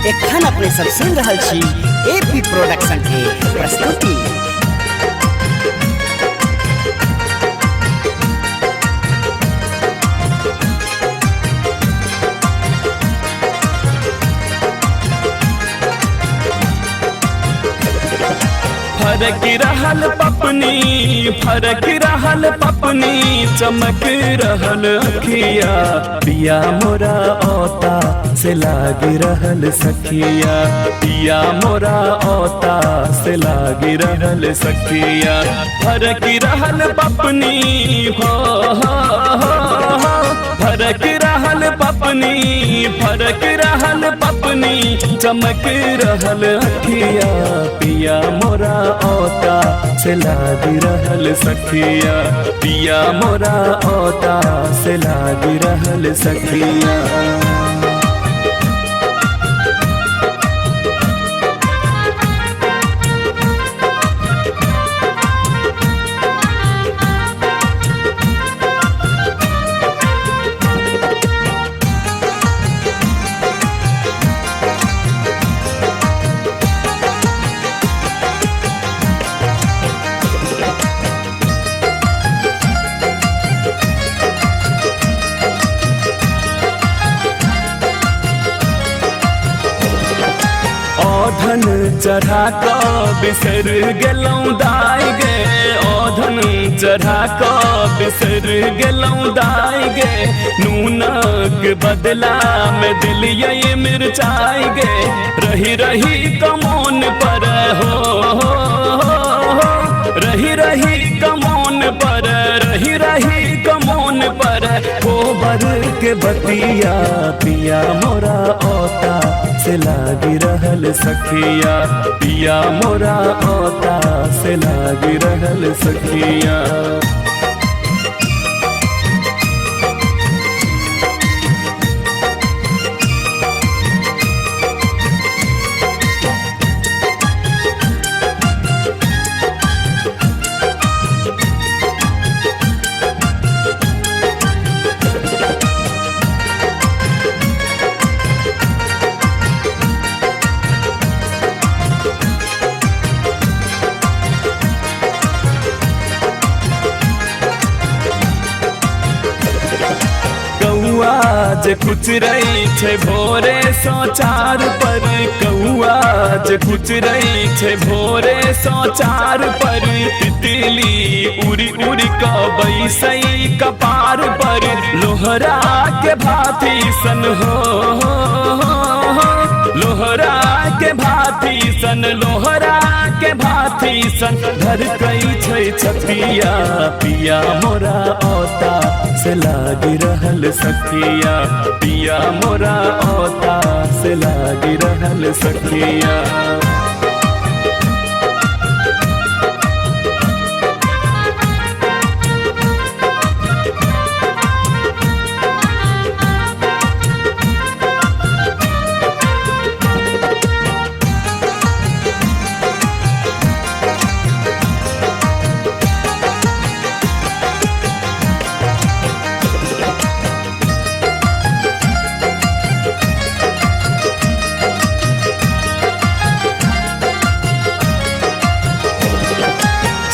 एखन अपने सब सुन रहल छी एपी प्रोडक्शन के प्रस्तुति। फरक रहल पपनी फरक रहल पपनी चमक रहल अखिया पिया मोरा औता से लाग रहल सखिया पिया मोरा औता से लाग रहल सखिया फरक रहल पपनी हो फरक रहल पपनी फरक रहल पपनी चमक रहल अखिया पिया मोरा औता से लाग रहल सखिया पिया मोरा औता से लाग रहल सखिया। औधन चढ़ा क बिसर गेलौं दाय गे औधन चढ़ा क बिसर गेलौं दाय गे नूनक बदला में दिलिये मिर्चाई गे रही रही कमौन पर हो रही रही कमौन पर रही रही कमौन पर गोबर के बतिया पिया मोरा औता से लाग रहल सखिया पिया मोरा औता से लाग रहल सखिया। जे कुछ रही छे भोरे सो चार पर कौआ जे कुछ रही छे भोरे सो चार पर तितली उड़ी उड़ी क बैसई कपार पर लोहरा के भाती सन हो लोहरा के भाती सन लोहरा के भाती सन धर कई छै छतिया पिया मोरा औता से लाग रहल सखिया पिया मोरा औता से लाग रहल सखिया।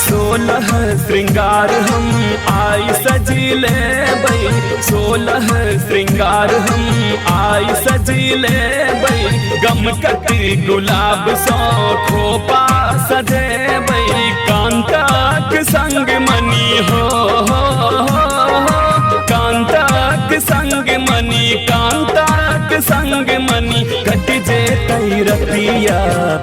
सोलह श्रृंगार हम आई सजीले बई सोलह श्रृंगार हम आई सजीले बई गम कति गुलाब सो खोपा सजे बई कांतक संग मनी हो कांतक संग मनी कांतक संग मनी कट जे रतिया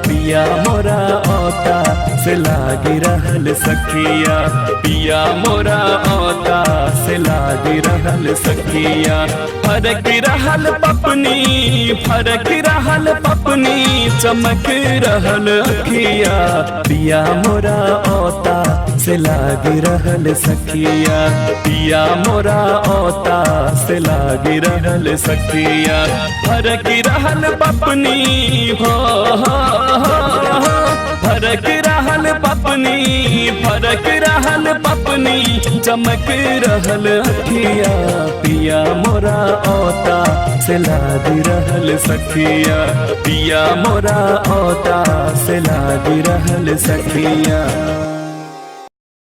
पिया मोरा औता से लाग रहल सखिया पिया मोरा औता से लाग रहल सखिया फरक रहल पपनी फरक रहल पपनी चमक रहल अखिया पिया मोरा औता से लाग रहल सखिया पिया मोरा औता से लाग रहल सखिया फरक रहल पपनी हो फरक रहल पपनी फरक रहल पपनी चमक रहल अखिया पिया मोरा औता से लागी रहल सखिया पिया मोरा औता से लागी रहल सखिया।